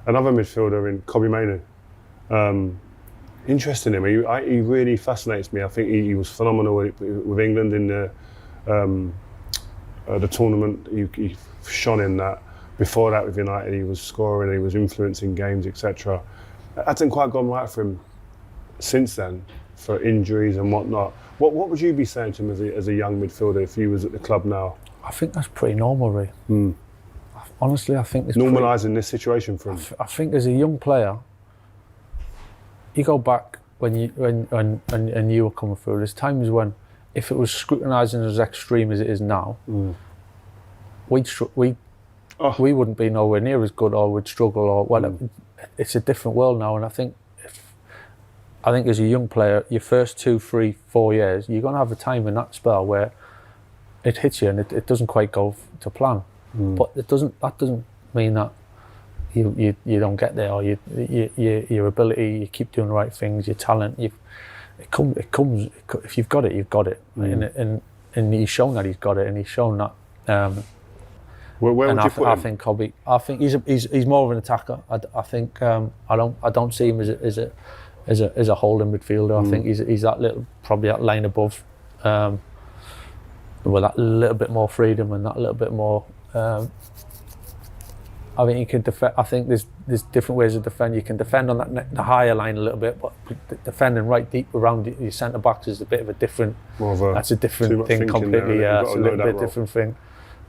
another midfielder in Kobbie Mainoo. Interesting him. He really fascinates me. I think he was phenomenal with England in the tournament. He shone in that. Before that with United, he was scoring, he was influencing games, etc. It hasn't quite gone right for him since then, for injuries and whatnot. What would you be saying to him as a young midfielder if he was at the club now? I think that's pretty normal, Ray. Honestly, I think it's normalising this situation for him. I think as a young player, you go back when you were coming through. There's times when, if it was scrutinising as extreme as it is now, we wouldn't be nowhere near as good, or would struggle, or whatever. It's a different world now, and I think as a young player, your first 2, 3, 4 years, you're going to have a time in that spell where it hits you and it doesn't quite go to plan. But that doesn't mean that you don't get there, or your ability, you keep doing the right things, your talent, it comes. If you've got it, you've got it, and he's shown that he's got it, and he's shown that. Where would you put him? I think Kobbie. I think he's more of an attacker. I think I don't see him as a holding midfielder. I think he's that probably that line above, with that little bit more freedom and that little bit more. I think you can defend. I think there's different ways to defend. You can defend on the higher line a little bit, but defending right deep around your centre backs is a bit of a different. That's a different thing completely. Yeah, it's a little bit different thing.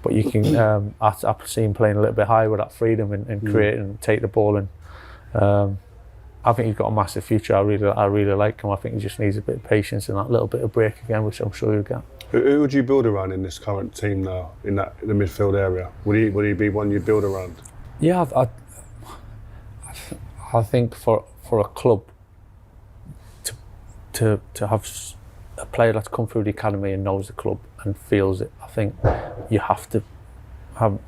But you can, I see him playing a little bit higher with that freedom and creating and take the ball, and I think he's got a massive future. I really like him. I think he just needs a bit of patience and that little bit of break again, which I'm sure he'll get. Who would you build around in this current team now, in the midfield area? Would he be one you build around? Yeah, I think for a club to have a player that's come through the academy and knows the club and feels it, I think you have to have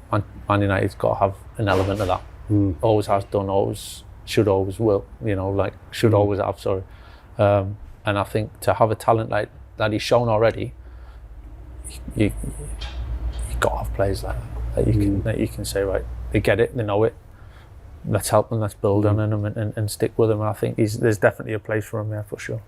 Man United's got to have an element of that. Always has done, always should, always will. Should always have. Sorry, and I think to have a talent like that he's shown already, you got to have players like that you can say, right, they get it, they know it. Let's help them, let's build on them and stick with them. I think there's definitely a place for him there for sure.